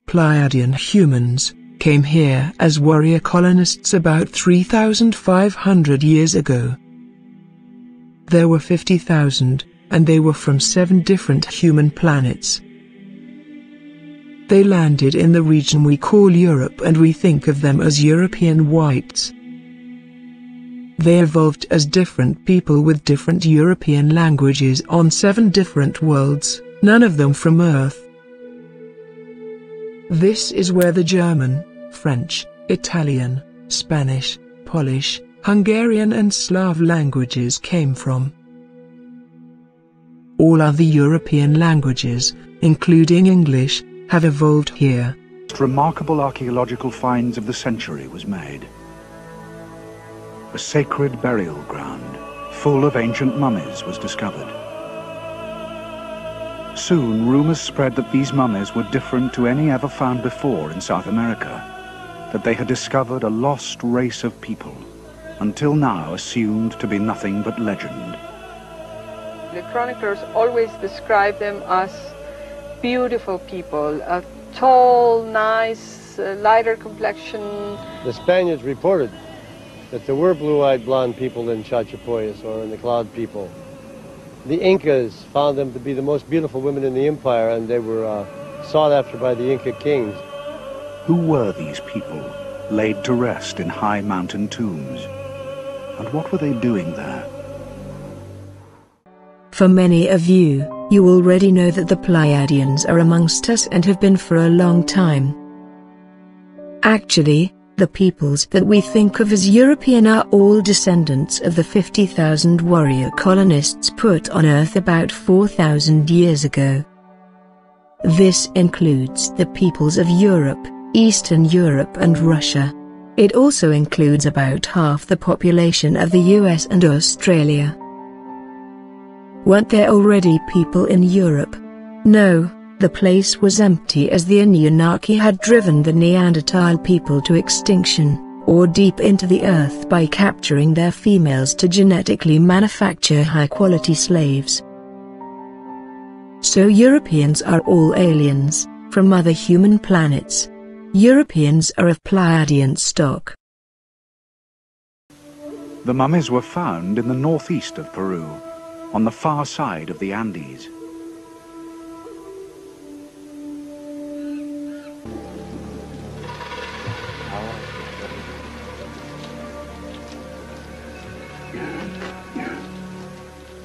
Pleiadian humans, came here as warrior colonists about 3,500 years ago. There were 50,000, and they were from 7 different human planets. They landed in the region we call Europe, and we think of them as European whites. They evolved as different people with different European languages on 7 different worlds, none of them from Earth. This is where the German, French, Italian, Spanish, Polish, Hungarian and Slav languages came from. All other European languages, including English, have evolved here. Remarkable archaeological finds of the century was made. A sacred burial ground, full of ancient mummies, was discovered. Soon, rumors spread that these mummies were different to any ever found before in South America, that they had discovered a lost race of people, until now assumed to be nothing but legend. The chroniclers always describe them as beautiful people, tall, nice, lighter complexion. The Spaniards reported that there were blue-eyed blonde people in Chachapoyas, or in the Cloud people. The Incas found them to be the most beautiful women in the empire, and they were sought after by the Inca kings. Who were these people, laid to rest in high mountain tombs? And what were they doing there? For many of you, you already know that the Pleiadians are amongst us and have been for a long time. Actually, the peoples that we think of as European are all descendants of the 50,000 warrior colonists put on Earth about 4,000 years ago. This includes the peoples of Europe, Eastern Europe and Russia. It also includes about half the population of the US and Australia. Weren't there already people in Europe? No. The place was empty as the Anunnaki had driven the Neanderthal people to extinction, or deep into the earth by capturing their females to genetically manufacture high-quality slaves. So Europeans are all aliens, from other human planets. Europeans are of Pleiadian stock. The mummies were found in the northeast of Peru, on the far side of the Andes.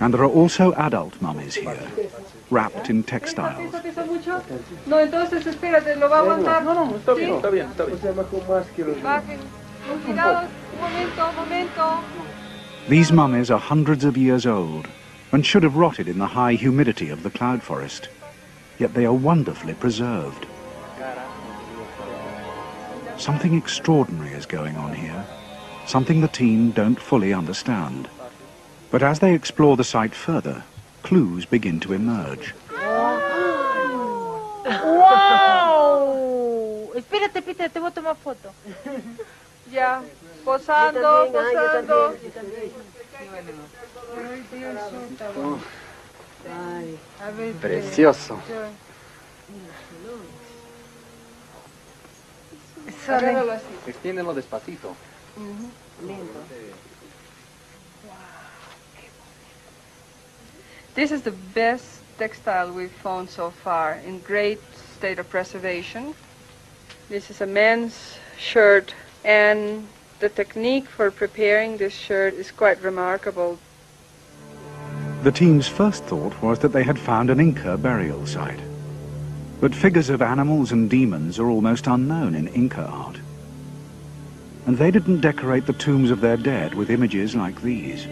And there are also adult mummies here, wrapped in textiles. No, entonces espérate, lo va a aguantar. No, está bien, está bien, está bien. Bajen. Cuidado, un momento. These mummies are hundreds of years old and should have rotted in the high humidity of the cloud forest, yet they are wonderfully preserved. Something extraordinary is going on here, something the team don't fully understand. But as they explore the site further, clues begin to emerge. ¡Wow! Espérate, Peter, te voy a tomar foto. Ya, posando, posando. Precioso. Extiéndelo despacito. This is the best textile we've found so far, in great state of preservation. This is a men's shirt, and the technique for preparing this shirt is quite remarkable. The team's first thought was that they had found an Inca burial site. But figures of animals and demons are almost unknown in Inca art. And they didn't decorate the tombs of their dead with images like these.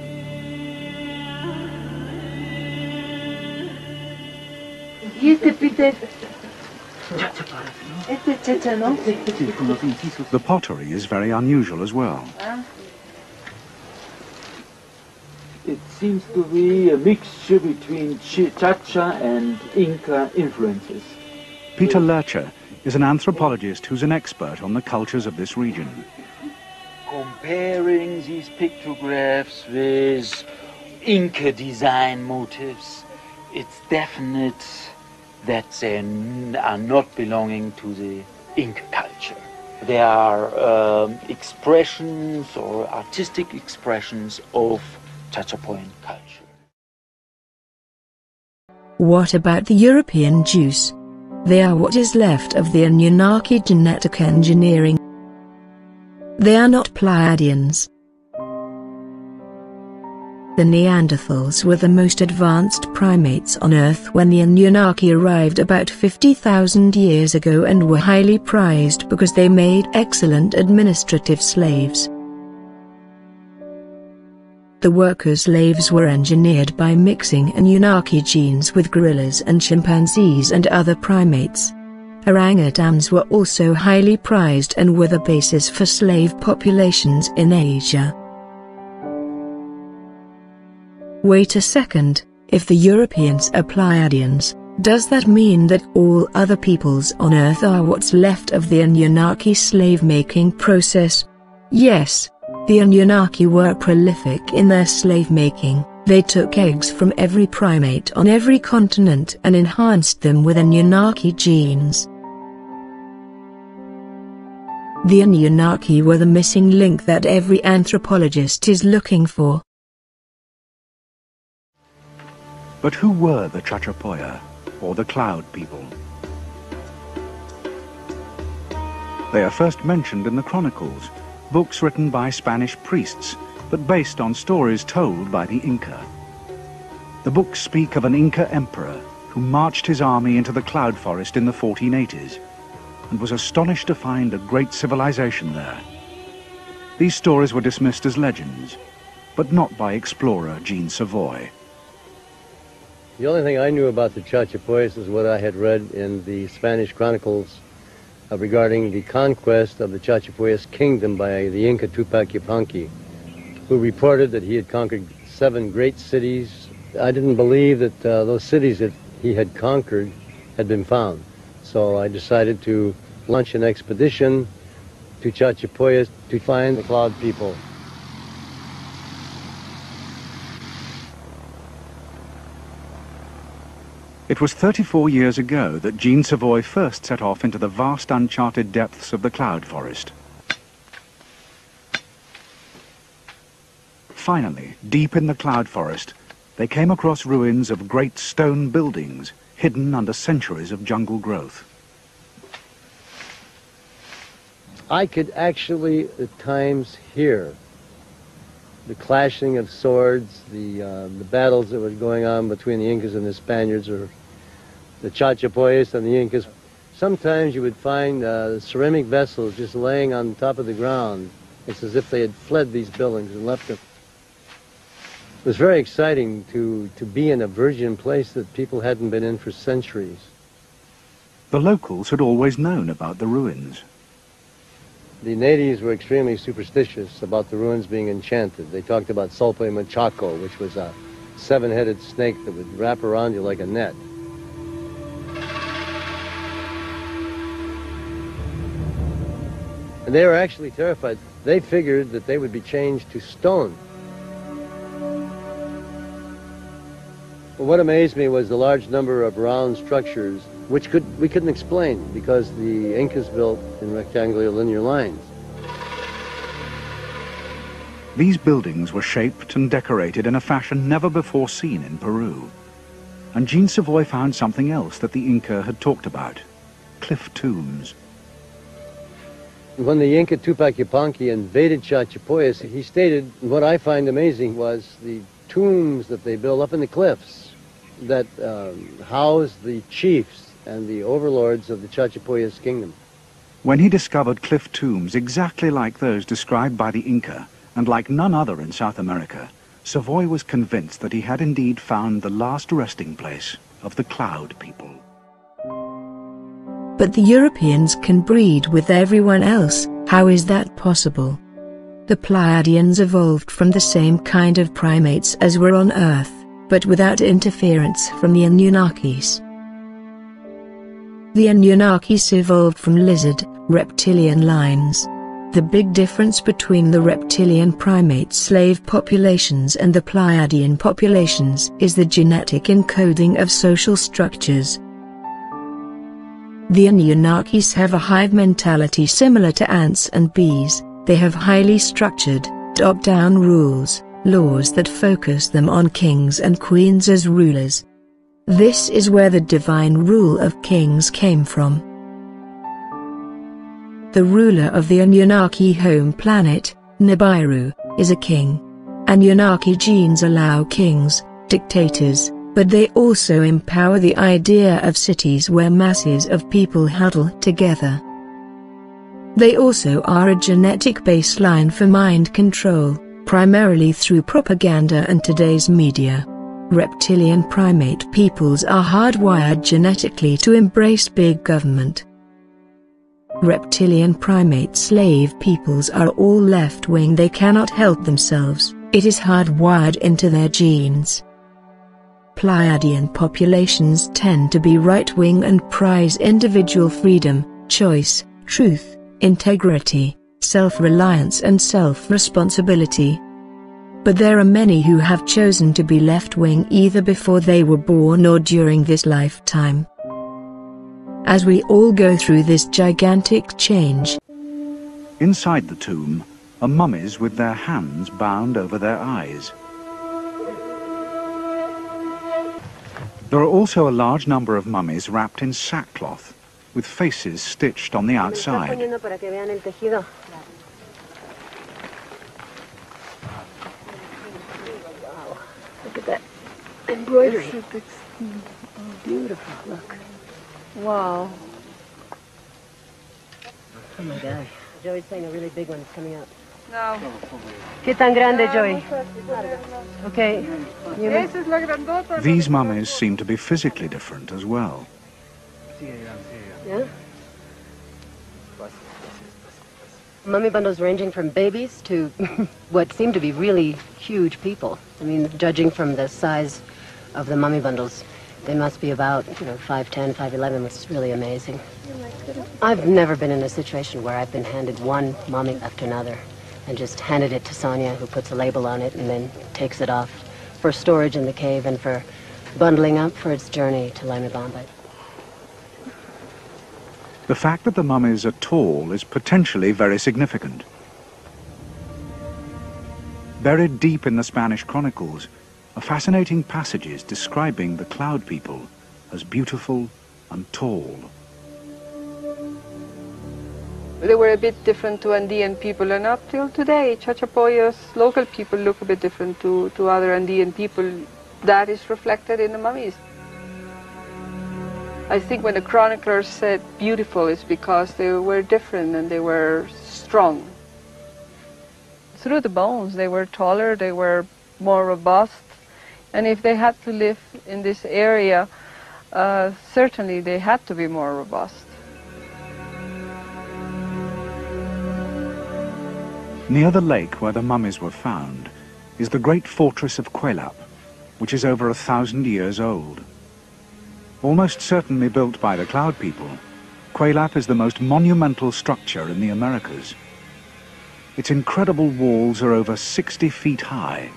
The pottery is very unusual as well. It seems to be a mixture between Chacha and Inca influences. Peter Lercher is an anthropologist who's an expert on the cultures of this region. Comparing these pictographs with Inca design motifs, it's definite that they are not belonging to the Inca culture. They are expressions or artistic expressions of Chachapoyan culture. What about the European Jews? They are what is left of the Anunnaki genetic engineering. They are not Pleiadians. The Neanderthals were the most advanced primates on Earth when the Anunnaki arrived about 50,000 years ago and were highly prized because they made excellent administrative slaves. The worker slaves were engineered by mixing Anunnaki genes with gorillas and chimpanzees and other primates. Orangutans were also highly prized and were the basis for slave populations in Asia. Wait a second, if the Europeans are Pleiadians, does that mean that all other peoples on Earth are what's left of the Anunnaki slave-making process? Yes, the Anunnaki were prolific in their slave-making. They took eggs from every primate on every continent and enhanced them with Anunnaki genes. The Anunnaki were the missing link that every anthropologist is looking for. But who were the Chachapoya, or the Cloud People? They are first mentioned in the Chronicles, books written by Spanish priests, but based on stories told by the Inca. The books speak of an Inca emperor who marched his army into the cloud forest in the 1480s, and was astonished to find a great civilization there. These stories were dismissed as legends, but not by explorer Jean Savoy. The only thing I knew about the Chachapoyas is what I had read in the Spanish Chronicles regarding the conquest of the Chachapoyas kingdom by the Inca Tupac Yupanqui, who reported that he had conquered 7 great cities. I didn't believe that those cities that he had conquered had been found. So I decided to launch an expedition to Chachapoyas to find the Cloud People. It was 34 years ago that Jean Savoy first set off into the vast uncharted depths of the cloud forest. Finally, deep in the cloud forest, they came across ruins of great stone buildings hidden under centuries of jungle growth. I could actually at times hear the clashing of swords, the battles that were going on between the Incas and the Spaniards, or the Chachapoyas and the Incas. Sometimes you would find ceramic vessels just laying on top of the ground. It's as if they had fled these buildings and left them. It was very exciting to be in a virgin place that people hadn't been in for centuries. The locals had always known about the ruins. The natives were extremely superstitious about the ruins being enchanted. They talked about Solpe Machaco, which was a 7-headed snake that would wrap around you like a net. And they were actually terrified. They figured that they would be changed to stone. But what amazed me was the large number of round structures, which we couldn't explain because the Incas built in rectangular linear lines. These buildings were shaped and decorated in a fashion never before seen in Peru. And Jean Savoy found something else that the Inca had talked about: cliff tombs. When the Inca Tupac Yupanqui invaded Chachapoyas, he stated, what I find amazing was the tombs that they built up in the cliffs that housed the chiefs and the overlords of the Chachapoyas kingdom. When he discovered cliff tombs exactly like those described by the Inca, and like none other in South America, Savoy was convinced that he had indeed found the last resting place of the Cloud People. But the Europeans can breed with everyone else. How is that possible? The Pleiadians evolved from the same kind of primates as were on Earth, but without interference from the Anunnakis. The Anunnakis evolved from lizard, reptilian lines. The big difference between the reptilian primate slave populations and the Pleiadian populations is the genetic encoding of social structures. The Anunnakis have a hive mentality similar to ants and bees. They have highly structured, top-down rules, laws that focus them on kings and queens as rulers. This is where the divine rule of kings came from. The ruler of the Anunnaki home planet, Nibiru, is a king. Anunnaki genes allow kings, dictators, but they also empower the idea of cities where masses of people huddle together. They also are a genetic baseline for mind control, primarily through propaganda and today's media. Reptilian primate peoples are hardwired genetically to embrace big government. Reptilian primate slave peoples are all left-wing. They cannot help themselves, it is hardwired into their genes. Pleiadian populations tend to be right-wing and prize individual freedom, choice, truth, integrity, self-reliance and self-responsibility. But there are many who have chosen to be left-wing either before they were born or during this lifetime. As we all go through this gigantic change. Inside the tomb are mummies with their hands bound over their eyes. There are also a large number of mummies wrapped in sackcloth, with faces stitched on the outside. Look at that embroidery. Beautiful, look. Wow. Oh my gosh. Joey's saying a really big one is coming up. No. ¿Qué tan grande, Joey? Okay. These mummies seem to be physically different as well. Yeah? Mummy bundles ranging from babies to what seem to be really huge people. I mean, judging from the size of the mummy bundles, they must be about, 5'10", 5'11", which is really amazing. I've never been in a situation where I've been handed one mummy after another and just handed it to Sonia, who puts a label on it and then takes it off for storage in the cave and for bundling up for its journey to Lima Bombay. The fact that the mummies are tall is potentially very significant. Buried deep in the Spanish chronicles are fascinating passages describing the Cloud People as beautiful and tall. They were a bit different to Andean people, and up till today, Chachapoyas, local people look a bit different to other Andean people. That is reflected in the mummies. I think when the chroniclers said beautiful, it's because they were different and they were strong. Through the bones, they were taller, they were more robust, and if they had to live in this area, certainly they had to be more robust. Near the lake where the mummies were found is the great fortress of Quelap, which is over 1,000 years old. Almost certainly built by the Cloud People, Quelap is the most monumental structure in the Americas. Its incredible walls are over 60 feet high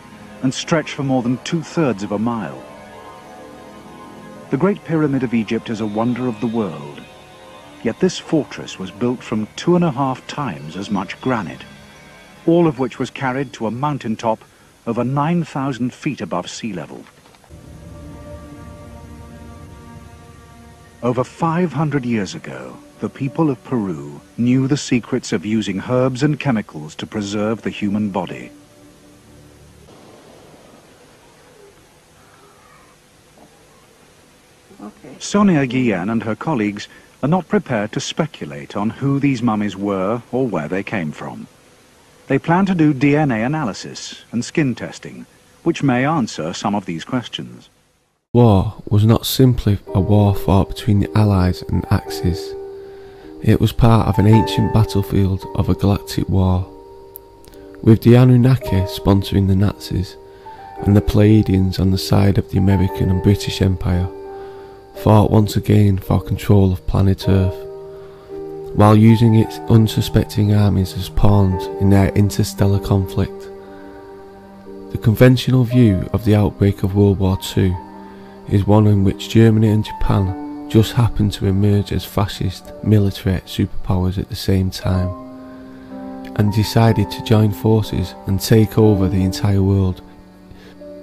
and stretch for more than 2/3 of a mile. The Great Pyramid of Egypt is a wonder of the world, yet this fortress was built from 2.5 times as much granite, all of which was carried to a mountaintop over 9,000 feet above sea level. Over 500 years ago, the people of Peru knew the secrets of using herbs and chemicals to preserve the human body. Sonia Guillen and her colleagues are not prepared to speculate on who these mummies were or where they came from. They plan to do DNA analysis and skin testing, which may answer some of these questions. War was not simply a war fought between the Allies and Axis. It was part of an ancient battlefield of a galactic war, with the Anunnaki sponsoring the Nazis and the Pleiadians on the side of the American and British Empire fought once again for control of planet Earth, while using its unsuspecting armies as pawns in their interstellar conflict. The conventional view of the outbreak of World War II is one in which Germany and Japan just happened to emerge as fascist military superpowers at the same time, and decided to join forces and take over the entire world.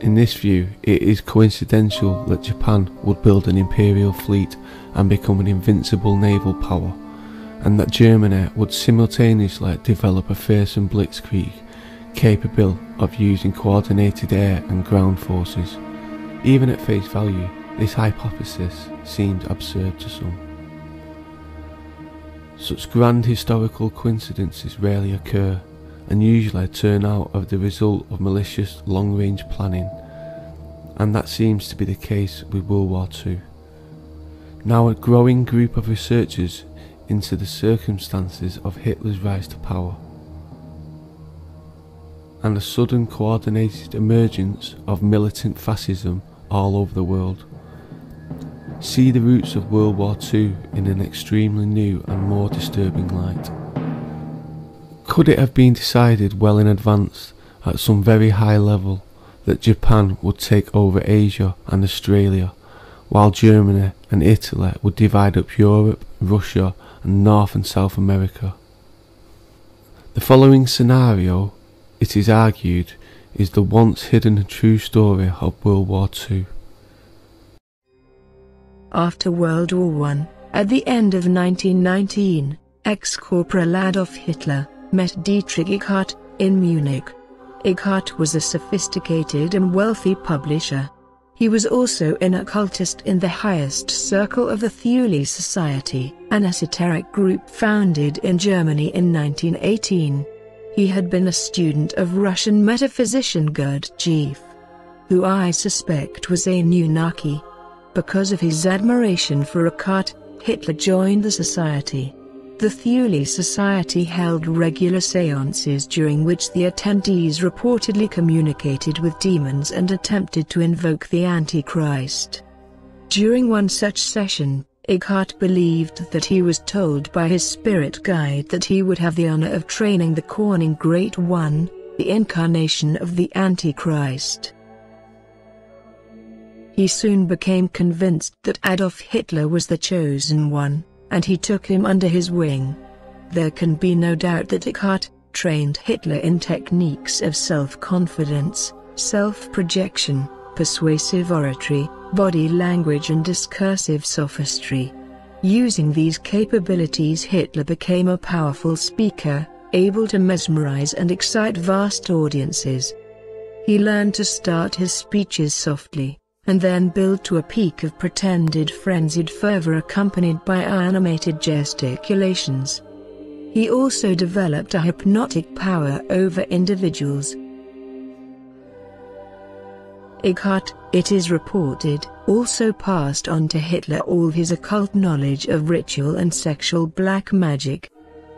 In this view, it is coincidental that Japan would build an imperial fleet and become an invincible naval power, and that Germany would simultaneously develop a fearsome blitzkrieg capable of using coordinated air and ground forces. Even at face value, this hypothesis seemed absurd to some. Such grand historical coincidences rarely occur, and usually turn out of the result of malicious long-range planning, and that seems to be the case with World War II. Now a growing group of researchers into the circumstances of Hitler's rise to power, and a sudden coordinated emergence of militant fascism all over the world, see the roots of World War II in an extremely new and more disturbing light. Could it have been decided well in advance, at some very high level, that Japan would take over Asia and Australia, while Germany and Italy would divide up Europe, Russia, and North and South America? The following scenario, it is argued, is the once hidden true story of World War II. After World War I, at the end of 1919, ex-Corporal Adolf Hitler met Dietrich Eckart in Munich. Eckart was a sophisticated and wealthy publisher. He was also an occultist in the highest circle of the Thule Society, an esoteric group founded in Germany in 1918. He had been a student of Russian metaphysician Gurdjieff, who I suspect was a Anunnaki. Because of his admiration for Eckart, Hitler joined the society. The Thule Society held regular seances during which the attendees reportedly communicated with demons and attempted to invoke the Antichrist. During one such session, Eckart believed that he was told by his spirit guide that he would have the honor of training the Corning Great One, the incarnation of the Antichrist. He soon became convinced that Adolf Hitler was the chosen one, and he took him under his wing. There can be no doubt that Eckart trained Hitler in techniques of self-confidence, self-projection, persuasive oratory, body language and discursive sophistry. Using these capabilities, Hitler became a powerful speaker, able to mesmerize and excite vast audiences. He learned to start his speeches softly, and then build to a peak of pretended frenzied fervor accompanied by animated gesticulations. He also developed a hypnotic power over individuals. Eckart, it is reported, also passed on to Hitler all his occult knowledge of ritual and sexual black magic.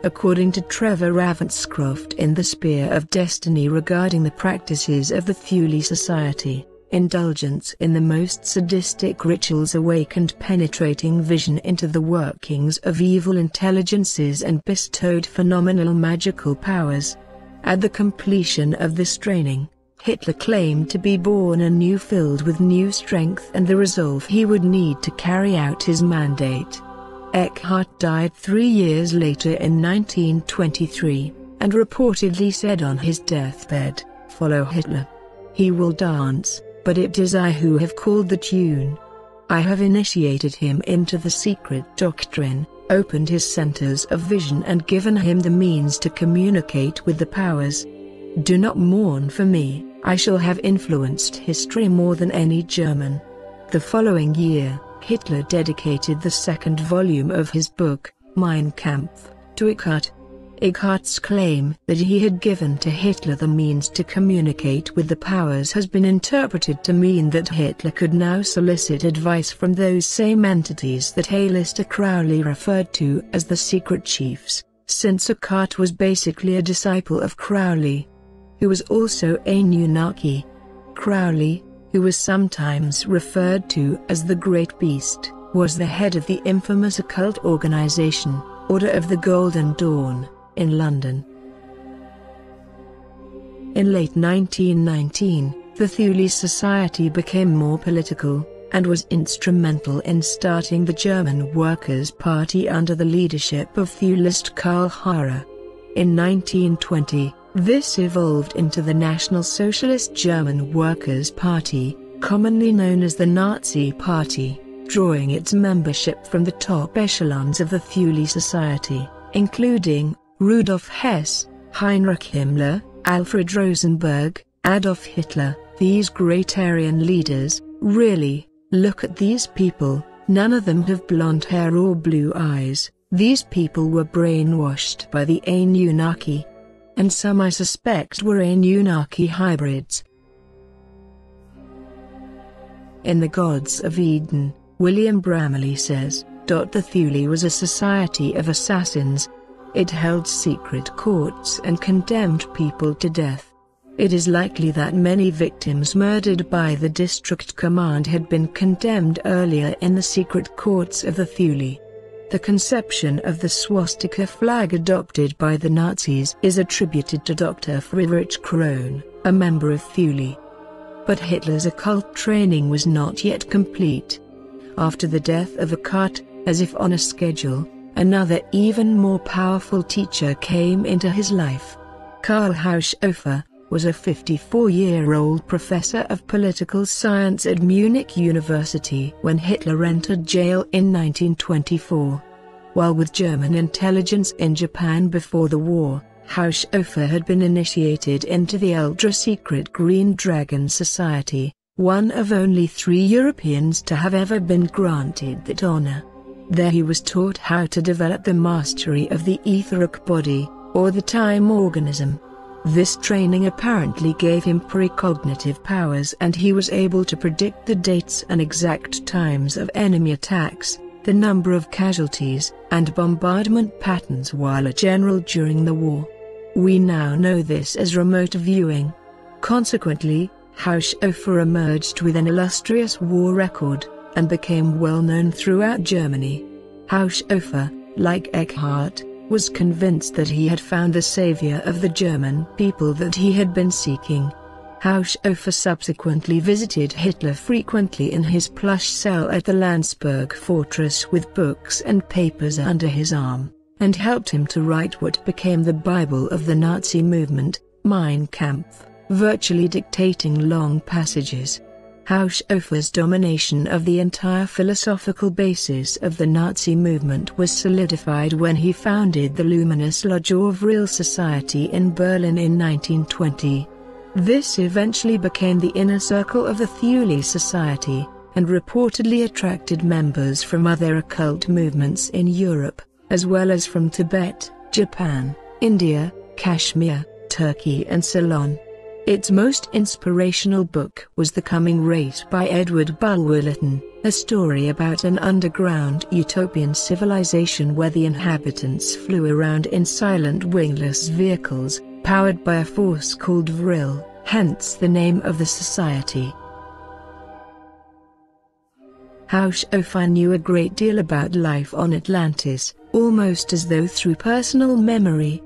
According to Trevor Ravenscroft in The Spear of Destiny regarding the practices of the Thule Society, indulgence in the most sadistic rituals awakened penetrating vision into the workings of evil intelligences and bestowed phenomenal magical powers. At the completion of this training, Hitler claimed to be born anew, filled with new strength and the resolve he would need to carry out his mandate. Eckart died 3 years later in 1923, and reportedly said on his deathbed, "Follow Hitler. He will dance, but it is I who have called the tune. I have initiated him into the secret doctrine, opened his centers of vision and given him the means to communicate with the powers. Do not mourn for me, I shall have influenced history more than any German." The following year, Hitler dedicated the second volume of his book, Mein Kampf, to Eckart. Eckart's claim that he had given to Hitler the means to communicate with the powers has been interpreted to mean that Hitler could now solicit advice from those same entities that Aleister Crowley referred to as the secret chiefs, since Eckart was basically a disciple of Crowley, who was also a Anunnaki. Crowley, who was sometimes referred to as the Great Beast, was the head of the infamous occult organization, Order of the Golden Dawn, in London. In late 1919, the Thule Society became more political, and was instrumental in starting the German Workers' Party under the leadership of Theolist Karl Harrer. In 1920, this evolved into the National Socialist German Workers' Party, commonly known as the Nazi Party, drawing its membership from the top echelons of the Thule Society, including Rudolf Hess, Heinrich Himmler, Alfred Rosenberg, Adolf Hitler. These great Aryan leaders, really, look at these people, none of them have blonde hair or blue eyes. These people were brainwashed by the Anunnaki. And some I suspect were Anunnaki hybrids. In The Gods of Eden, William Bramley says, "The Thule was a society of assassins. It held secret courts and condemned people to death. It is likely that many victims murdered by the district command had been condemned earlier in the secret courts of the Thule." The conception of the swastika flag adopted by the Nazis is attributed to Dr. Friedrich Krohn, a member of Thule. But Hitler's occult training was not yet complete. After the death of Eckart, as if on a schedule, another even more powerful teacher came into his life. Karl Haushofer was a 54-year-old professor of political science at Munich University when Hitler entered jail in 1924. While with German intelligence in Japan before the war, Haushofer had been initiated into the ultra-secret Green Dragon Society, one of only 3 Europeans to have ever been granted that honor. There he was taught how to develop the mastery of the etheric body, or the time organism. This training apparently gave him precognitive powers, and he was able to predict the dates and exact times of enemy attacks, the number of casualties, and bombardment patterns while a general during the war. We now know this as remote viewing. Consequently, Haushofer emerged with an illustrious war record, and became well known throughout Germany. Haushofer, like Eckhart, was convinced that he had found the savior of the German people that he had been seeking. Haushofer subsequently visited Hitler frequently in his plush cell at the Landsberg fortress with books and papers under his arm, and helped him to write what became the Bible of the Nazi movement, Mein Kampf, virtually dictating long passages. Haushofer's domination of the entire philosophical basis of the Nazi movement was solidified when he founded the Luminous Lodge of Real Society in Berlin in 1920. This eventually became the inner circle of the Thule Society, and reportedly attracted members from other occult movements in Europe, as well as from Tibet, Japan, India, Kashmir, Turkey and Ceylon. Its most inspirational book was The Coming Race by Edward Bulwer-Lytton, a story about an underground utopian civilization where the inhabitants flew around in silent wingless vehicles, powered by a force called Vril, hence the name of the society. Haushofer knew a great deal about life on Atlantis, almost as though through personal memory.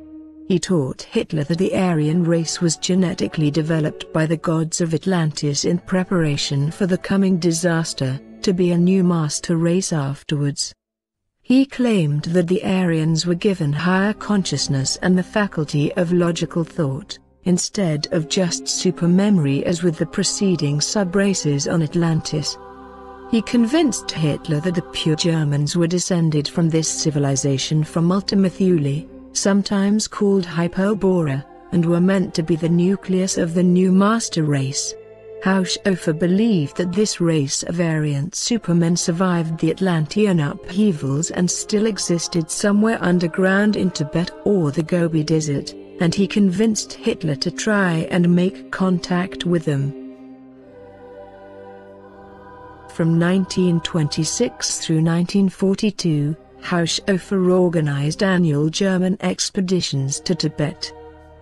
He taught Hitler that the Aryan race was genetically developed by the gods of Atlantis in preparation for the coming disaster, to be a new master race afterwards. He claimed that the Aryans were given higher consciousness and the faculty of logical thought, instead of just supermemory as with the preceding sub-races on Atlantis. He convinced Hitler that the pure Germans were descended from this civilization from Ultima Thule, sometimes called Hyperborea, and were meant to be the nucleus of the new master race. Haushofer believed that this race of Aryan supermen survived the Atlantean upheavals and still existed somewhere underground in Tibet or the Gobi Desert, and he convinced Hitler to try and make contact with them. From 1926 through 1942, Haushofer organized annual German expeditions to Tibet.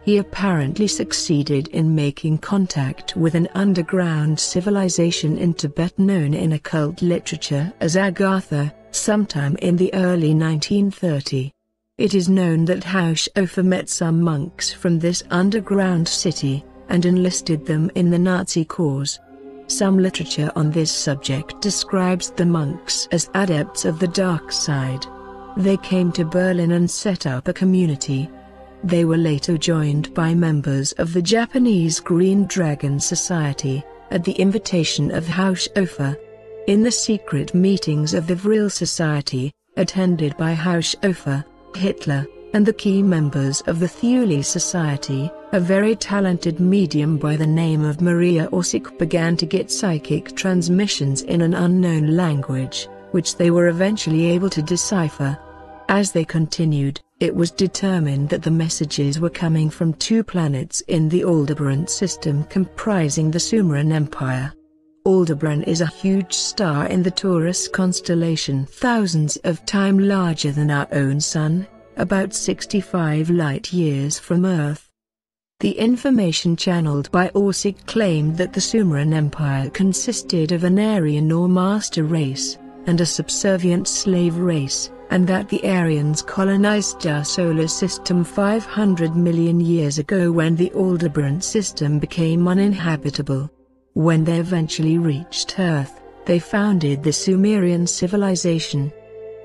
He apparently succeeded in making contact with an underground civilization in Tibet known in occult literature as Agartha, sometime in the early 1930s. It is known that Haushofer met some monks from this underground city, and enlisted them in the Nazi cause. Some literature on this subject describes the monks as adepts of the dark side. They came to Berlin and set up a community. They were later joined by members of the Japanese Green Dragon Society, at the invitation of Haushofer. In the secret meetings of the Vril Society, attended by Haushofer, Hitler, and the key members of the Thule Society, a very talented medium by the name of Maria Orsik began to get psychic transmissions in an unknown language, which they were eventually able to decipher. As they continued, it was determined that the messages were coming from two planets in the Aldebaran system comprising the Sumerian Empire. Aldebaran is a huge star in the Taurus constellation, thousands of times larger than our own Sun, about 65 light-years from Earth. The information channeled by Orsig claimed that the Sumerian Empire consisted of an Aryan or master race, and a subservient slave race, and that the Aryans colonized our solar system 500 million years ago when the Aldebaran system became uninhabitable. When they eventually reached Earth, they founded the Sumerian civilization.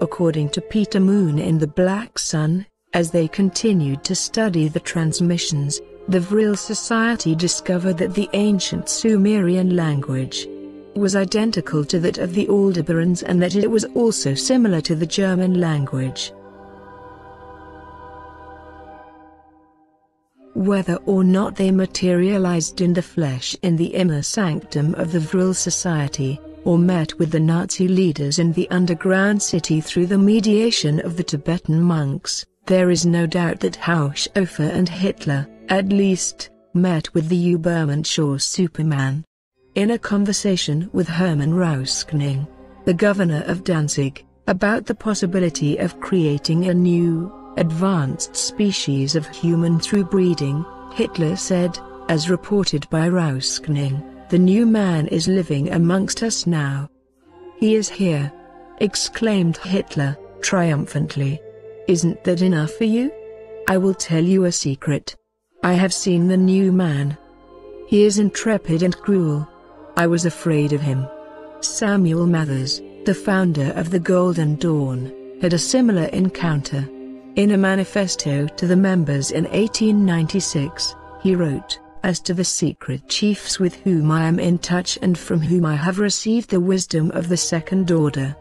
According to Peter Moon in The Black Sun, as they continued to study the transmissions, the Vril Society discovered that the ancient Sumerian language was identical to that of the Aldebarans and that it was also similar to the German language. Whether or not they materialized in the flesh in the inner sanctum of the Vril Society, or met with the Nazi leaders in the underground city through the mediation of the Tibetan monks, there is no doubt that Haushofer and Hitler, at least, met with the Übermensch Superman. In a conversation with Hermann Rauskning, the governor of Danzig, about the possibility of creating a new, advanced species of human through breeding, Hitler said, as reported by Rauskning, "The new man is living amongst us now. He is here," exclaimed Hitler, triumphantly. "Isn't that enough for you? I will tell you a secret. I have seen the new man. He is intrepid and cruel. I was afraid of him." Samuel Mathers, the founder of the Golden Dawn, had a similar encounter. In a manifesto to the members in 1896, he wrote, "As to the secret chiefs with whom I am in touch and from whom I have received the wisdom of the second order,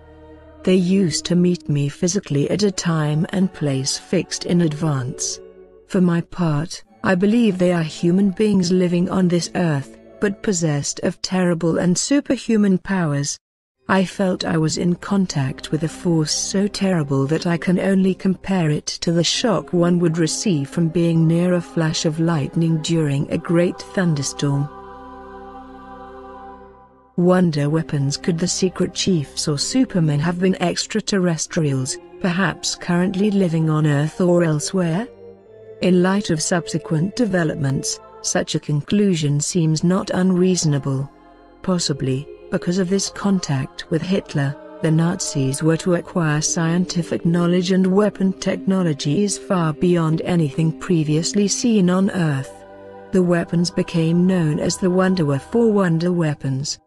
they used to meet me physically at a time and place fixed in advance. For my part, I believe they are human beings living on this earth, but possessed of terrible and superhuman powers. I felt I was in contact with a force so terrible that I can only compare it to the shock one would receive from being near a flash of lightning during a great thunderstorm." Wonder weapons. Could the secret chiefs or supermen have been extraterrestrials, perhaps currently living on Earth or elsewhere? In light of subsequent developments, such a conclusion seems not unreasonable. Possibly, because of this contact with Hitler, the Nazis were to acquire scientific knowledge and weapon technologies far beyond anything previously seen on Earth. The weapons became known as the Wunderwaffe wonder weapons.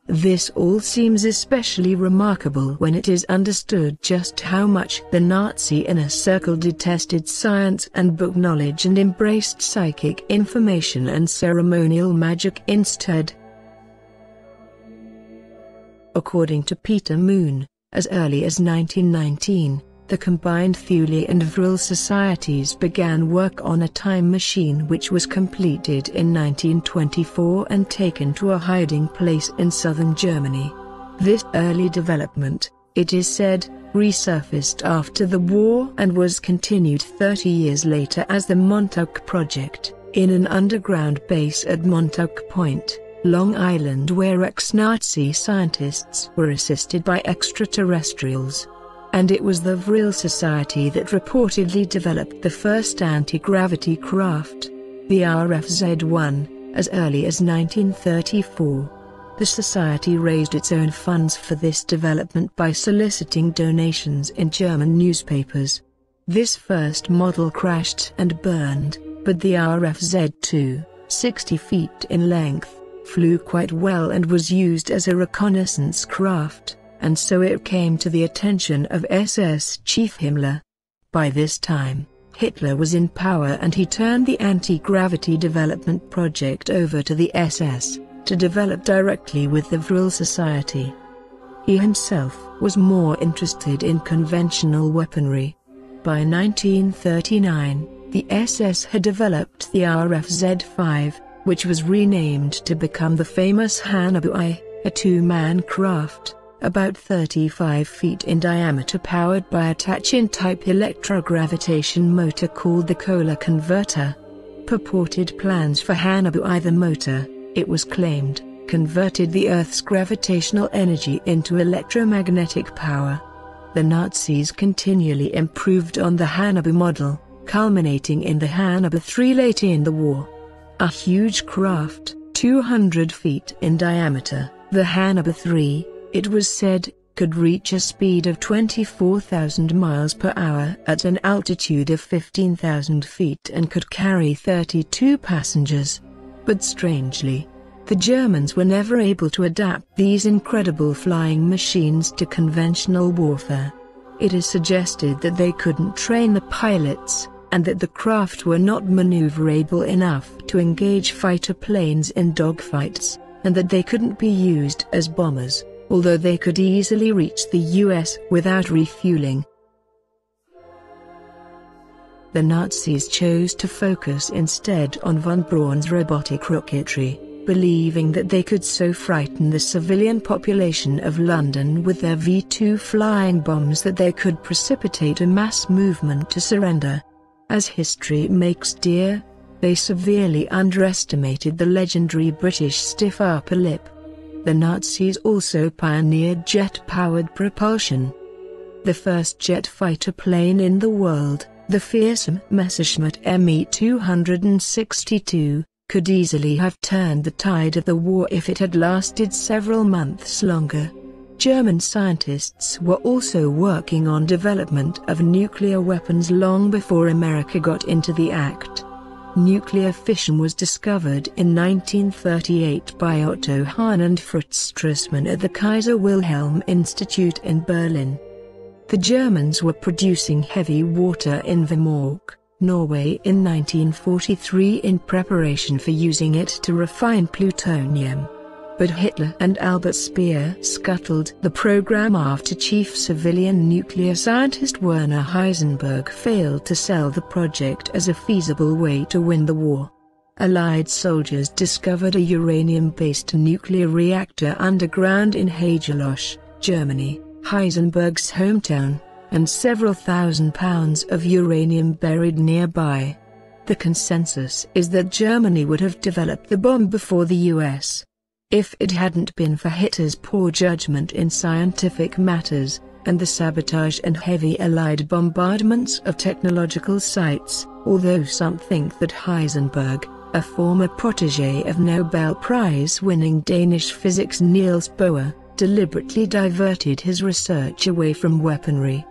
This all seems especially remarkable when it is understood just how much the Nazi inner circle detested science and book knowledge and embraced psychic information and ceremonial magic instead. According to Peter Moon, as early as 1919, the combined Thule and Vril societies began work on a time machine which was completed in 1924 and taken to a hiding place in southern Germany. This early development, it is said, resurfaced after the war and was continued 30 years later as the Montauk Project, in an underground base at Montauk Point, Long Island, where ex-Nazi scientists were assisted by extraterrestrials. And it was the Vril Society that reportedly developed the first anti-gravity craft, the RFZ-1, as early as 1934. The Society raised its own funds for this development by soliciting donations in German newspapers. This first model crashed and burned, but the RFZ-2, 60 feet in length, flew quite well and was used as a reconnaissance craft, and so it came to the attention of SS Chief Himmler. By this time, Hitler was in power and he turned the anti-gravity development project over to the SS, to develop directly with the Vril Society. He himself was more interested in conventional weaponry. By 1939, the SS had developed the RFZ-5, which was renamed to become the famous Hannibal I, a two-man craft, about 35 feet in diameter, powered by a Tachin-type Electra gravitation motor called the Kohler converter. Purported plans for Hannibal I, the motor, it was claimed, converted the Earth's gravitational energy into electromagnetic power. The Nazis continually improved on the Hannibal model, culminating in the Hannibal III late in the war. A huge craft, 200 feet in diameter, the Hannibal III, it was said, could reach a speed of 24,000 miles per hour at an altitude of 15,000 feet and could carry 32 passengers. But strangely, the Germans were never able to adapt these incredible flying machines to conventional warfare. It is suggested that they couldn't train the pilots, and that the craft were not maneuverable enough to engage fighter planes in dogfights, and that they couldn't be used as bombers, although they could easily reach the US without refueling. The Nazis chose to focus instead on von Braun's robotic rocketry, believing that they could so frighten the civilian population of London with their V-2 flying bombs that they could precipitate a mass movement to surrender. As history makes clear, they severely underestimated the legendary British stiff upper lip. The Nazis also pioneered jet-powered propulsion. The first jet fighter plane in the world, the fearsome Messerschmitt Me-262, could easily have turned the tide of the war if it had lasted several months longer. German scientists were also working on development of nuclear weapons long before America got into the act. Nuclear fission was discovered in 1938 by Otto Hahn and Fritz Strassmann at the Kaiser Wilhelm Institute in Berlin. The Germans were producing heavy water in Vemork, Norway in 1943 in preparation for using it to refine plutonium. But Hitler and Albert Speer scuttled the program after chief civilian nuclear scientist Werner Heisenberg failed to sell the project as a feasible way to win the war. Allied soldiers discovered a uranium-based nuclear reactor underground in Hagelosch, Germany, Heisenberg's hometown, and several thousand pounds of uranium buried nearby. The consensus is that Germany would have developed the bomb before the US. If it hadn't been for Hitler's poor judgment in scientific matters, and the sabotage and heavy Allied bombardments of technological sites, although some think that Heisenberg, a former protégé of Nobel Prize-winning Danish physics Niels Bohr, deliberately diverted his research away from weaponry.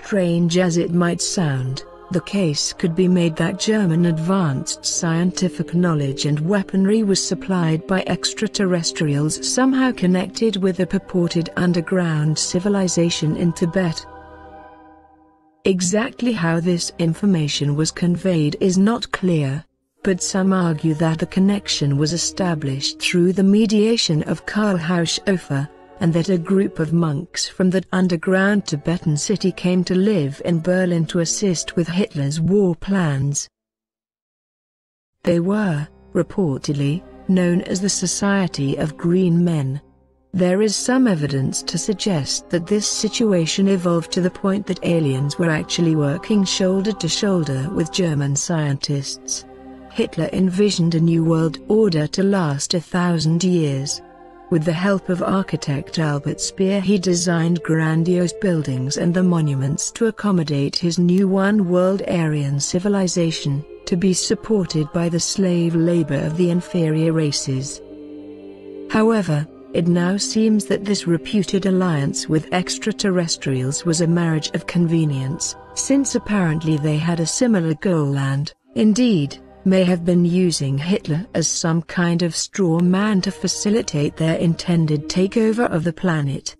Strange as it might sound, the case could be made that German advanced scientific knowledge and weaponry was supplied by extraterrestrials somehow connected with a purported underground civilization in Tibet. Exactly how this information was conveyed is not clear, but some argue that the connection was established through the mediation of Karl Haushofer, and that a group of monks from that underground Tibetan city came to live in Berlin to assist with Hitler's war plans. They were, reportedly, known as the Society of Green Men. There is some evidence to suggest that this situation evolved to the point that aliens were actually working shoulder to shoulder with German scientists. Hitler envisioned a new world order to last 1,000 years. With the help of architect Albert Speer, he designed grandiose buildings and the monuments to accommodate his new one-world Aryan civilization, to be supported by the slave labor of the inferior races. However, it now seems that this reputed alliance with extraterrestrials was a marriage of convenience, since apparently they had a similar goal and, indeed, may have been using Hitler as some kind of straw man to facilitate their intended takeover of the planet.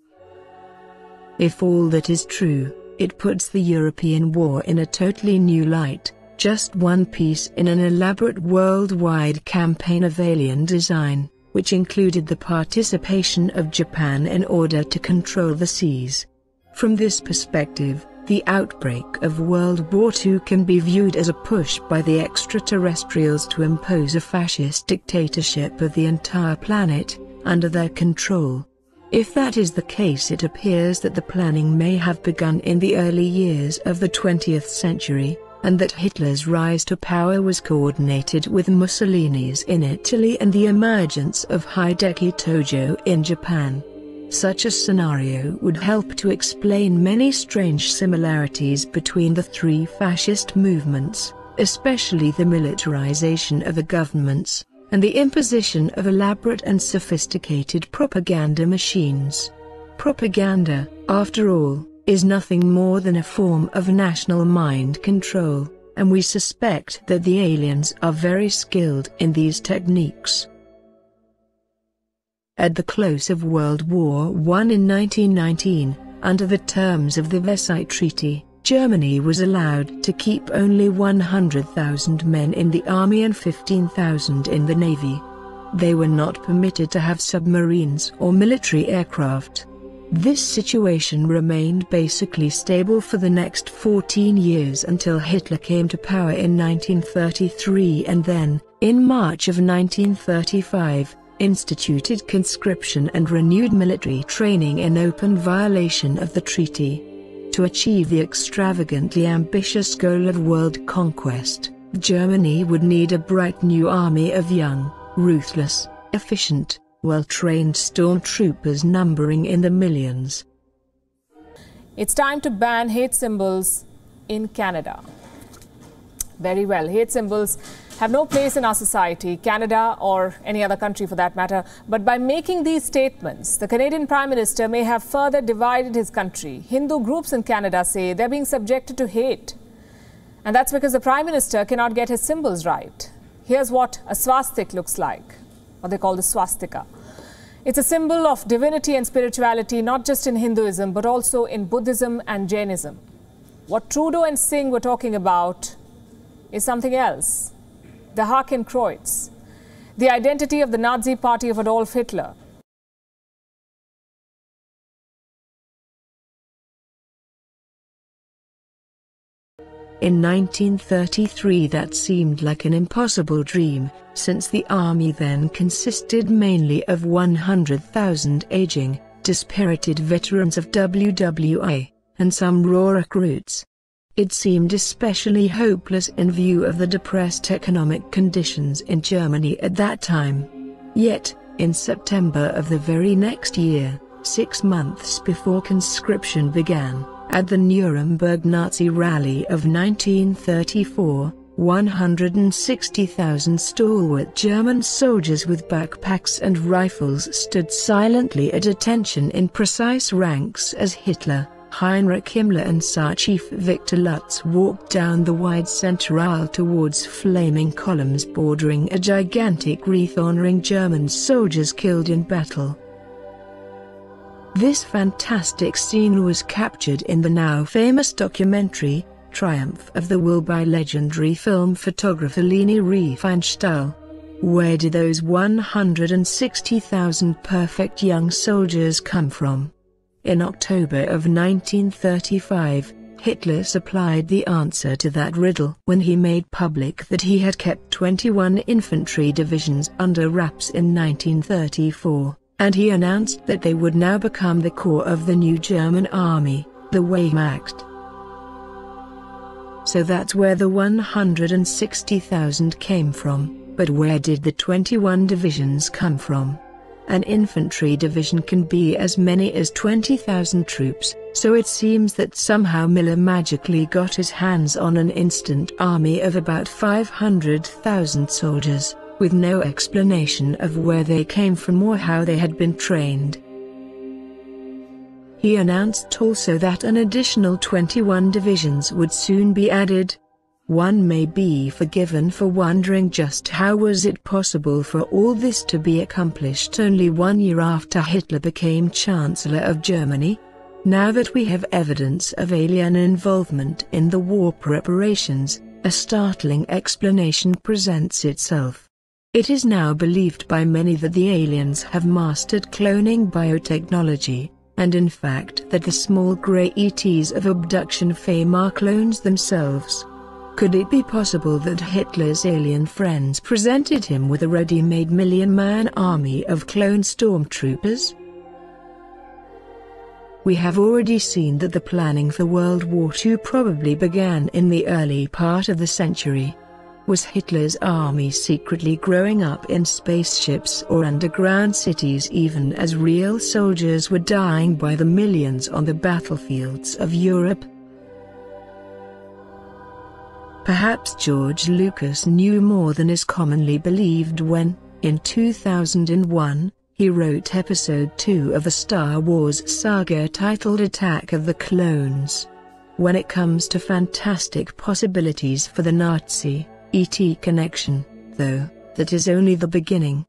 If all that is true, it puts the European war in a totally new light, just one piece in an elaborate worldwide campaign of alien design, which included the participation of Japan in order to control the seas. From this perspective, the outbreak of World War II can be viewed as a push by the extraterrestrials to impose a fascist dictatorship of the entire planet, under their control. If that is the case, it appears that the planning may have begun in the early years of the 20th century, and that Hitler's rise to power was coordinated with Mussolini's in Italy and the emergence of Hideki Tojo in Japan. Such a scenario would help to explain many strange similarities between the three fascist movements, especially the militarization of the governments, and the imposition of elaborate and sophisticated propaganda machines. Propaganda, after all, is nothing more than a form of national mind control, and we suspect that the aliens are very skilled in these techniques. At the close of World War I in 1919, under the terms of the Versailles Treaty, Germany was allowed to keep only 100,000 men in the army and 15,000 in the navy. They were not permitted to have submarines or military aircraft. This situation remained basically stable for the next 14 years until Hitler came to power in 1933 and then, in March of 1935, instituted conscription and renewed military training in open violation of the treaty. To achieve the extravagantly ambitious goal of world conquest, Germany would need a bright new army of young, ruthless, efficient, well-trained stormtroopers numbering in the millions. It's time to ban hate symbols in Canada. Very well, hate symbols have no place in our society, Canada or any other country for that matter. But by making these statements, the Canadian Prime Minister may have further divided his country. Hindu groups in Canada say they're being subjected to hate. And that's because the Prime Minister cannot get his symbols right. Here's what a swastika looks like, what they call the swastika. It's a symbol of divinity and spirituality, not just in Hinduism, but also in Buddhism and Jainism. What Trudeau and Singh were talking about is something else. The Hakenkreuz, the identity of the Nazi party of Adolf Hitler. In 1933 that seemed like an impossible dream, since the army then consisted mainly of 100,000 aging, dispirited veterans of WWA, and some raw recruits. It seemed especially hopeless in view of the depressed economic conditions in Germany at that time. Yet, in September of the very next year, 6 months before conscription began, at the Nuremberg Nazi rally of 1934, 160,000 stalwart German soldiers with backpacks and rifles stood silently at attention in precise ranks as Hitler, Heinrich Himmler and SAR Chief Victor Lutz walked down the wide center aisle towards flaming columns bordering a gigantic wreath honoring German soldiers killed in battle. This fantastic scene was captured in the now famous documentary, Triumph of the Will by legendary film photographer Leni Riefenstahl. Where did those 160,000 perfect young soldiers come from? In October of 1935, Hitler supplied the answer to that riddle when he made public that he had kept 21 infantry divisions under wraps in 1934, and he announced that they would now become the core of the new German army, the Wehrmacht. So that's where the 160,000 came from, but where did the 21 divisions come from? An infantry division can be as many as 20,000 troops, so it seems that somehow Miller magically got his hands on an instant army of about 500,000 soldiers, with no explanation of where they came from or how they had been trained. He announced also that an additional 21 divisions would soon be added. One may be forgiven for wondering just how was it possible for all this to be accomplished only 1 year after Hitler became Chancellor of Germany? Now that we have evidence of alien involvement in the war preparations, a startling explanation presents itself. It is now believed by many that the aliens have mastered cloning biotechnology, and in fact that the small grey ETs of abduction fame are clones themselves. Could it be possible that Hitler's alien friends presented him with a ready-made million-man army of clone stormtroopers? We have already seen that the planning for World War II probably began in the early part of the century. Was Hitler's army secretly growing up in spaceships or underground cities even as real soldiers were dying by the millions on the battlefields of Europe? Perhaps George Lucas knew more than is commonly believed when, in 2001, he wrote Episode 2 of the Star Wars saga titled Attack of the Clones. When it comes to fantastic possibilities for the Nazi ET connection, though, that is only the beginning.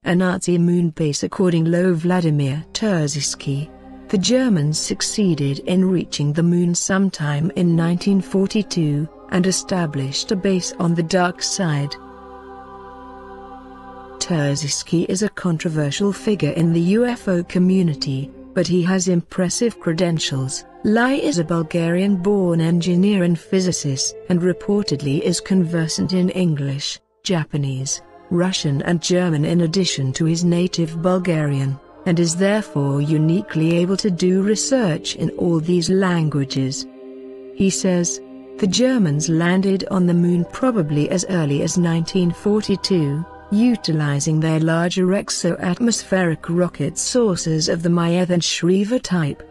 A Nazi moon base. According to Vladimir Terziski, the Germans succeeded in reaching the moon sometime in 1942, and established a base on the dark side. Terziski is a controversial figure in the UFO community, but he has impressive credentials. Lai is a Bulgarian-born engineer and physicist, and reportedly is conversant in English, Japanese, Russian and German in addition to his native Bulgarian, and is therefore uniquely able to do research in all these languages. He says, the Germans landed on the moon probably as early as 1942, utilizing their larger exo-atmospheric rocket sources of the Myeth and Shriver type.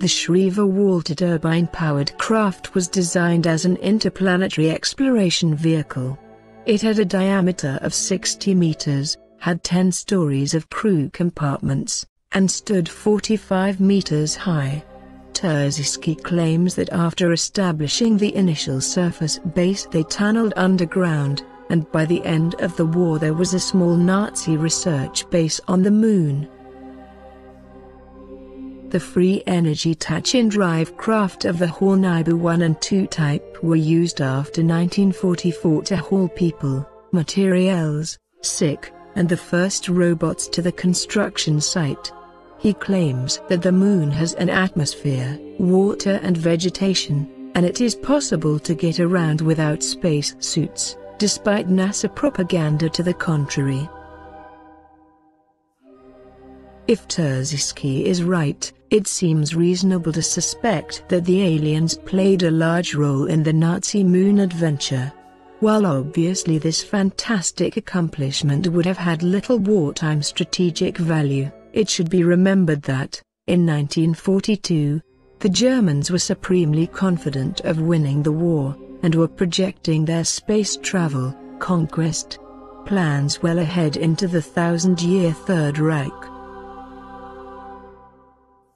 The Shriver Walter turbine-powered craft was designed as an interplanetary exploration vehicle. It had a diameter of 60 meters, had 10 stories of crew compartments, and stood 45 meters high. Terziski claims that after establishing the initial surface base they tunneled underground, and by the end of the war there was a small Nazi research base on the moon. The free energy touch-in drive craft of the Hornibu 1 and 2 type were used after 1944 to haul people, materials, sick, and the first robots to the construction site. He claims that the moon has an atmosphere, water and vegetation, and it is possible to get around without space suits, despite NASA propaganda to the contrary. If Terziski is right, it seems reasonable to suspect that the aliens played a large role in the Nazi moon adventure. While obviously this fantastic accomplishment would have had little wartime strategic value, it should be remembered that, in 1942, the Germans were supremely confident of winning the war, and were projecting their space travel, conquest plans well ahead into the 1,000-year Third Reich.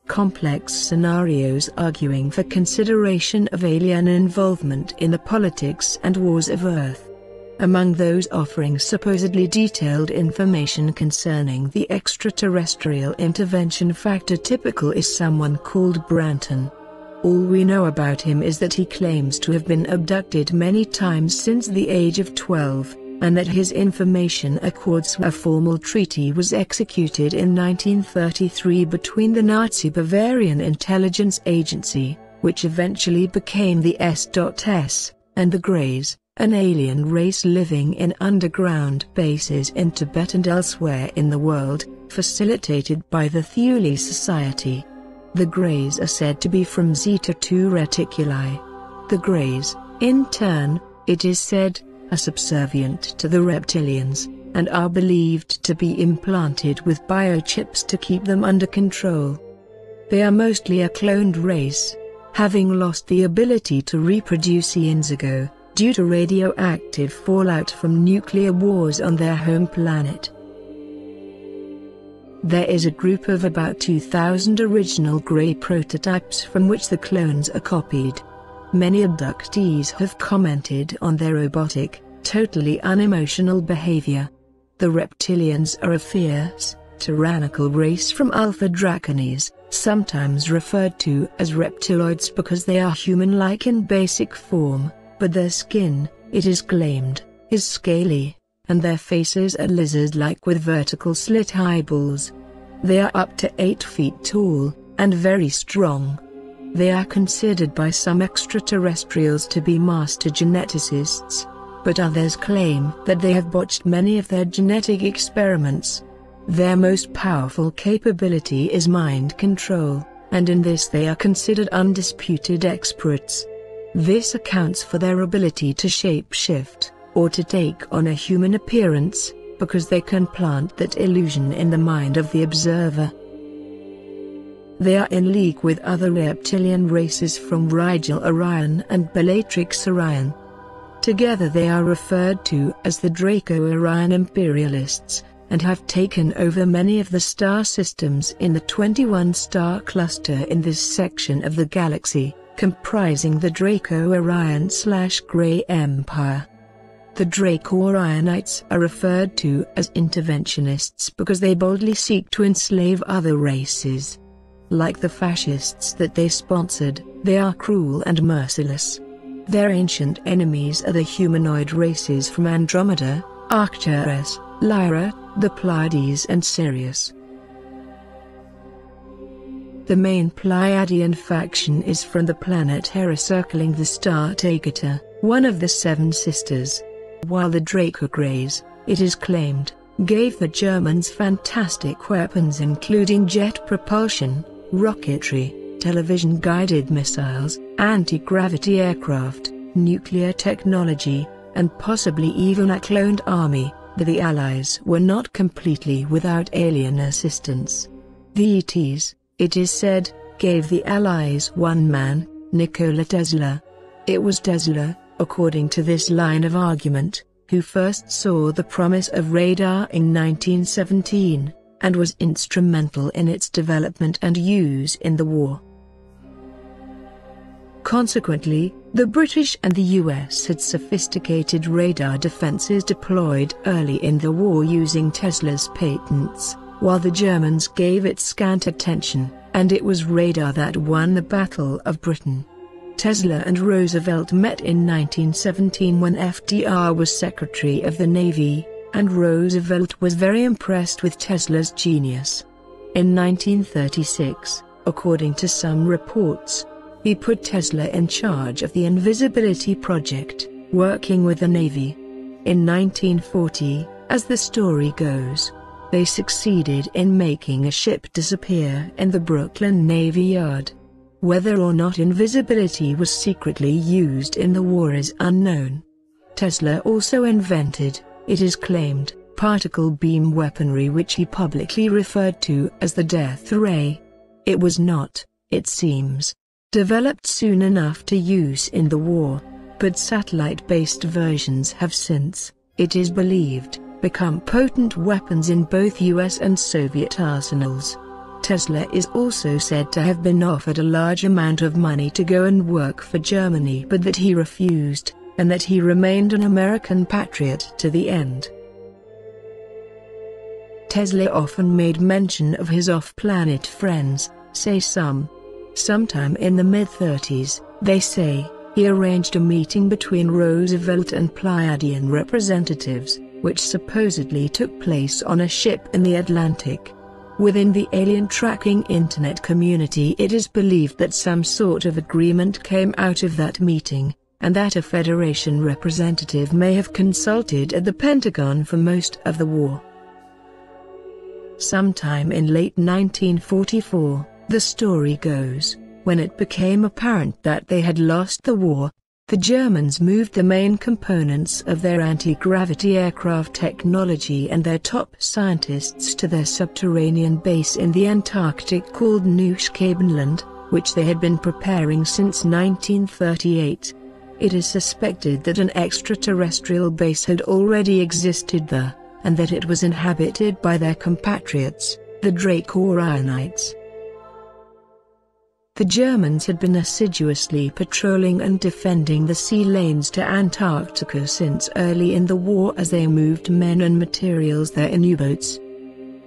Complex scenarios arguing for consideration of alien involvement in the politics and wars of Earth. Among those offering supposedly detailed information concerning the extraterrestrial intervention factor typical is someone called Branton. All we know about him is that he claims to have been abducted many times since the age of 12, and that his information accords. A formal treaty was executed in 1933 between the Nazi Bavarian Intelligence Agency, which eventually became the S.S., and the Greys, an alien race living in underground bases in Tibet and elsewhere in the world, facilitated by the Thule Society. The Greys are said to be from Zeta II Reticuli. The Greys, in turn, it is said, are subservient to the reptilians, and are believed to be implanted with biochips to keep them under control. They are mostly a cloned race, having lost the ability to reproduce eons ago, due to radioactive fallout from nuclear wars on their home planet. There is a group of about 2,000 original Grey prototypes from which the clones are copied. Many abductees have commented on their robotic, totally unemotional behavior. The reptilians are a fierce, tyrannical race from Alpha Draconis, sometimes referred to as reptiloids because they are human-like in basic form, but their skin, it is claimed, is scaly, and their faces are lizard-like with vertical slit eyeballs. They are up to 8 feet tall, and very strong. They are considered by some extraterrestrials to be master geneticists, but others claim that they have botched many of their genetic experiments. Their most powerful capability is mind control, and in this they are considered undisputed experts. This accounts for their ability to shape-shift, or to take on a human appearance, because they can plant that illusion in the mind of the observer. They are in league with other reptilian races from Rigel Orion and Bellatrix Orion. Together they are referred to as the Draco-Orion Imperialists, and have taken over many of the star systems in the 21-star cluster in this section of the galaxy, comprising the Draco-Orion/Grey Empire. The Draco-Orionites are referred to as interventionists because they boldly seek to enslave other races. Like the fascists that they sponsored, they are cruel and merciless. Their ancient enemies are the humanoid races from Andromeda, Arcturus, Lyra, the Pleiades and Sirius. The main Pleiadian faction is from the planet Hera circling the star Ager, one of the 7 sisters. While the Draco Greys, it is claimed, gave the Germans fantastic weapons including jet propulsion, rocketry, television-guided missiles, anti-gravity aircraft, nuclear technology, and possibly even a cloned army, but the Allies were not completely without alien assistance. The ETs, it is said, gave the Allies one man, Nikola Tesla. It was Tesla, according to this line of argument, who first saw the promise of radar in 1917, and was instrumental in its development and use in the war. Consequently, the British and the US had sophisticated radar defenses deployed early in the war using Tesla's patents, while the Germans gave it scant attention, and it was radar that won the Battle of Britain. Tesla and Roosevelt met in 1917 when FDR was Secretary of the Navy, and Roosevelt was very impressed with Tesla's genius. In 1936, according to some reports, he put Tesla in charge of the Invisibility Project, working with the Navy. In 1940, as the story goes, they succeeded in making a ship disappear in the Brooklyn Navy Yard. Whether or not invisibility was secretly used in the war is unknown. Tesla also invented, it is claimed, particle beam weaponry which he publicly referred to as the death ray. It was not, it seems, developed soon enough to use in the war, but satellite-based versions have since, it is believed, become potent weapons in both US and Soviet arsenals. Tesla is also said to have been offered a large amount of money to go and work for Germany but that he refused, and that he remained an American patriot to the end. Tesla often made mention of his off-planet friends, say some. Sometime in the mid-30s, they say, he arranged a meeting between Roosevelt and Pleiadian representatives, which supposedly took place on a ship in the Atlantic. Within the alien tracking internet community, it is believed that some sort of agreement came out of that meeting, and that a Federation representative may have consulted at the Pentagon for most of the war. Sometime in late 1944, the story goes, when it became apparent that they had lost the war, the Germans moved the main components of their anti-gravity aircraft technology and their top scientists to their subterranean base in the Antarctic called Neuschwabenland, which they had been preparing since 1938. It is suspected that an extraterrestrial base had already existed there, and that it was inhabited by their compatriots, the Draco-Orionites. The Germans had been assiduously patrolling and defending the sea lanes to Antarctica since early in the war as they moved men and materials there in U-boats.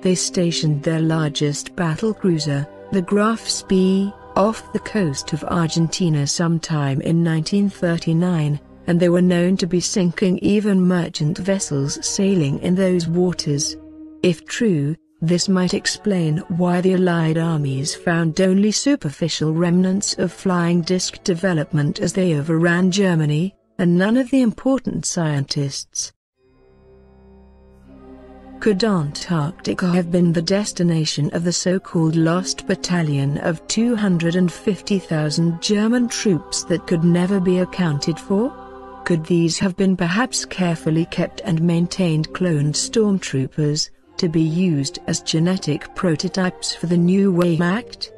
They stationed their largest battle cruiser, the Graf Spee, off the coast of Argentina sometime in 1939, and they were known to be sinking even merchant vessels sailing in those waters. If true, this might explain why the Allied armies found only superficial remnants of flying disc development as they overran Germany, and none of the important scientists. Could Antarctica have been the destination of the so-called lost battalion of 250,000 German troops that could never be accounted for? Could these have been perhaps carefully kept and maintained cloned stormtroopers, to be used as genetic prototypes for the new Wehrmacht?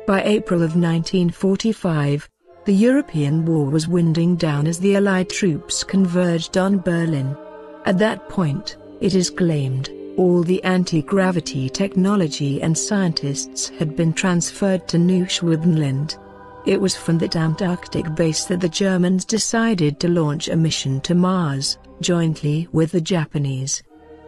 By April of 1945, the European war was winding down as the Allied troops converged on Berlin. At that point, it is claimed, all the anti-gravity technology and scientists had been transferred to Neuschwabenland. It was from that Antarctic base that the Germans decided to launch a mission to Mars, jointly with the Japanese.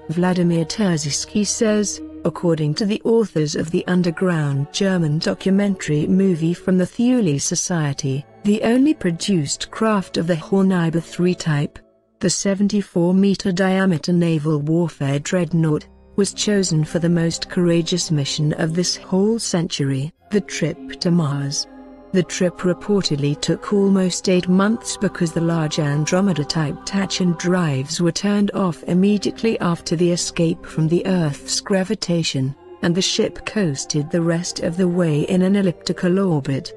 Vladimir Terziski says, according to the authors of the underground German documentary movie from the Thule Society, the only produced craft of the Hornibus 3 type, the 74-meter diameter naval warfare dreadnought, was chosen for the most courageous mission of this whole century, the trip to Mars. The trip reportedly took almost 8 months because the large Andromeda-type tachyon drives were turned off immediately after the escape from the Earth's gravitation, and the ship coasted the rest of the way in an elliptical orbit.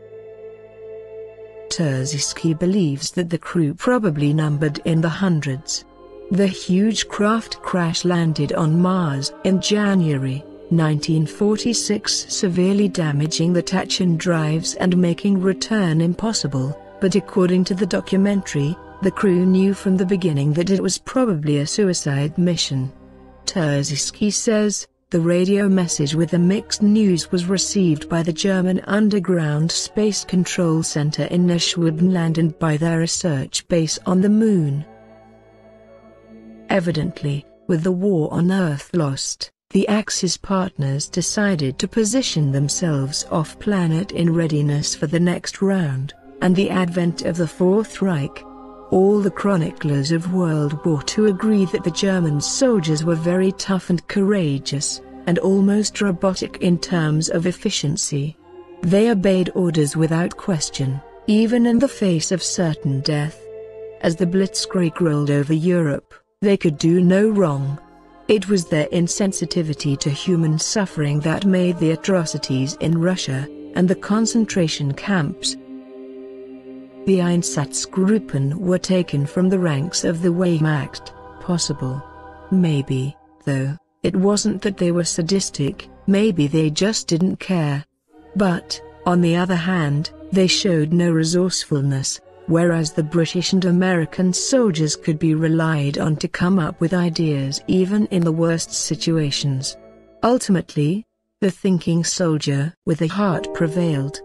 Terziski believes that the crew probably numbered in the hundreds. The huge craft crash-landed on Mars in January 1946, severely damaging the tachyon drives and making return impossible, but according to the documentary, the crew knew from the beginning that it was probably a suicide mission. Terziski says, the radio message with the mixed news was received by the German Underground Space Control Center in Neuschwabenland and by their research base on the Moon. Evidently, with the war on Earth lost, the Axis partners decided to position themselves off-planet in readiness for the next round, and the advent of the Fourth Reich. All the chroniclers of World War II agree that the German soldiers were very tough and courageous, and almost robotic in terms of efficiency. They obeyed orders without question, even in the face of certain death. As the Blitzkrieg rolled over Europe, they could do no wrong. It was their insensitivity to human suffering that made the atrocities in Russia, and the concentration camps. The Einsatzgruppen were taken from the ranks of the Wehrmacht, possible. Maybe, though, it wasn't that they were sadistic, maybe they just didn't care. But, on the other hand, they showed no resourcefulness, whereas the British and American soldiers could be relied on to come up with ideas even in the worst situations. Ultimately, the thinking soldier with a heart prevailed.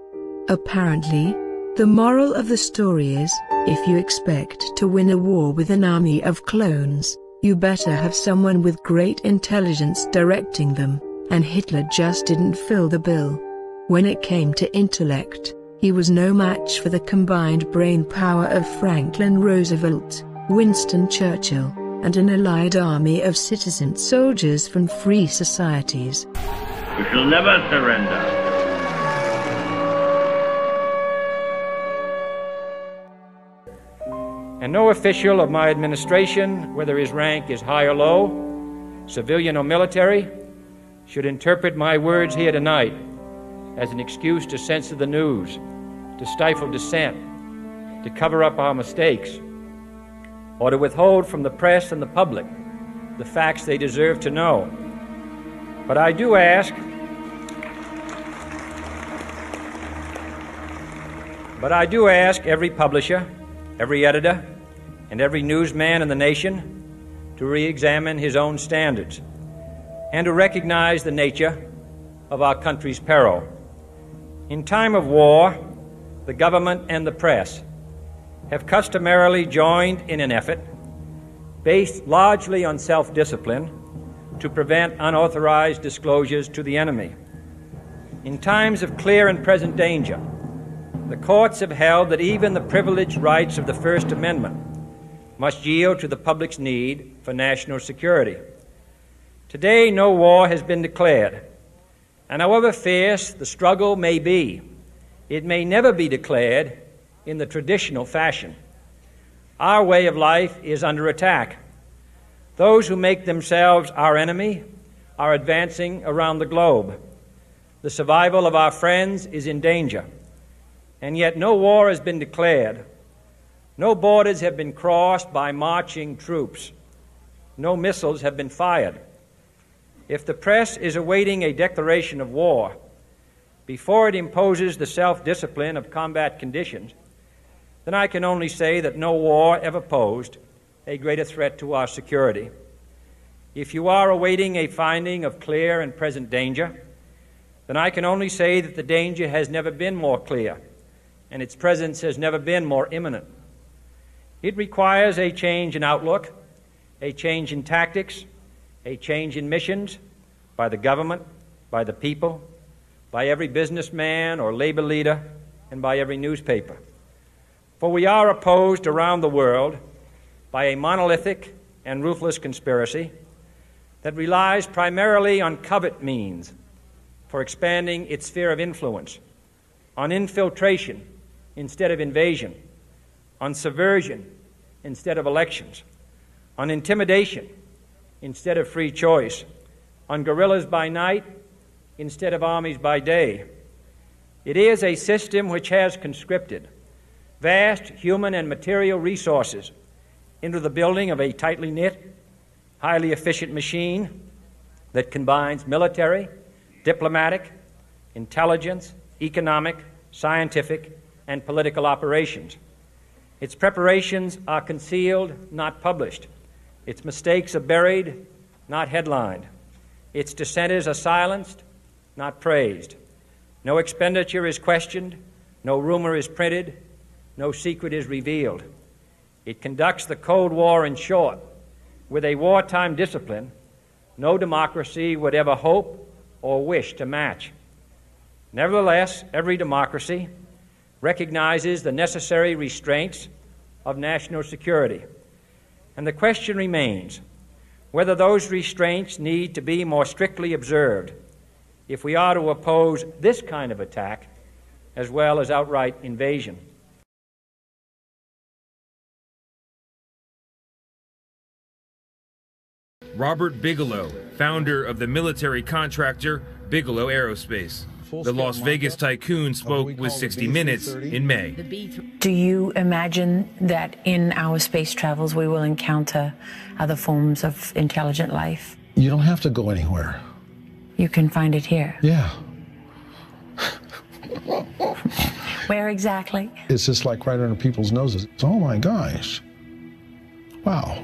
Apparently, the moral of the story is, if you expect to win a war with an army of clones, you better have someone with great intelligence directing them, and Hitler just didn't fill the bill. When it came to intellect, he was no match for the combined brain power of Franklin Roosevelt, Winston Churchill, and an allied army of citizen soldiers from free societies. We shall never surrender. And no official of my administration, whether his rank is high or low, civilian or military, should interpret my words here tonight as an excuse to censor the news, to stifle dissent, to cover up our mistakes, or to withhold from the press and the public the facts they deserve to know. But I do ask every publisher, every editor, and every newsman in the nation to re-examine his own standards and to recognize the nature of our country's peril. In time of war, the government and the press have customarily joined in an effort based largely on self-discipline to prevent unauthorized disclosures to the enemy. In times of clear and present danger, the courts have held that even the privileged rights of the First Amendment must yield to the public's need for national security. Today, no war has been declared, and however fierce the struggle may be, it may never be declared in the traditional fashion. Our way of life is under attack. Those who make themselves our enemy are advancing around the globe. The survival of our friends is in danger, and yet no war has been declared. No borders have been crossed by marching troops. No missiles have been fired. If the press is awaiting a declaration of war before it imposes the self-discipline of combat conditions, then I can only say that no war ever posed a greater threat to our security. If you are awaiting a finding of clear and present danger, then I can only say that the danger has never been more clear, and its presence has never been more imminent. It requires a change in outlook, a change in tactics, a change in missions by the government, by the people, by every businessman or labor leader, and by every newspaper. For we are opposed around the world by a monolithic and ruthless conspiracy that relies primarily on covert means for expanding its sphere of influence, on infiltration instead of invasion, on subversion instead of elections, on intimidation instead of free choice, on guerrillas by night instead of armies by day. It is a system which has conscripted vast human and material resources into the building of a tightly knit, highly efficient machine that combines military, diplomatic, intelligence, economic, scientific, and political operations. Its preparations are concealed, not published. Its mistakes are buried, not headlined. Its dissenters are silenced, not praised. No expenditure is questioned, no rumor is printed, no secret is revealed. It conducts the Cold War, in short, with a wartime discipline no democracy would ever hope or wish to match. Nevertheless, every democracy recognizes the necessary restraints of national security, and the question remains whether those restraints need to be more strictly observed if we are to oppose this kind of attack as well as outright invasion. Robert Bigelow, founder of the military contractor Bigelow Aerospace. The Las Vegas tycoon spoke with 60 Minutes in May. Do you imagine that in our space travels we will encounter other forms of intelligent life? You don't have to go anywhere. You can find it here. Yeah. Where exactly? It's just like right under people's noses. Oh my gosh. Wow.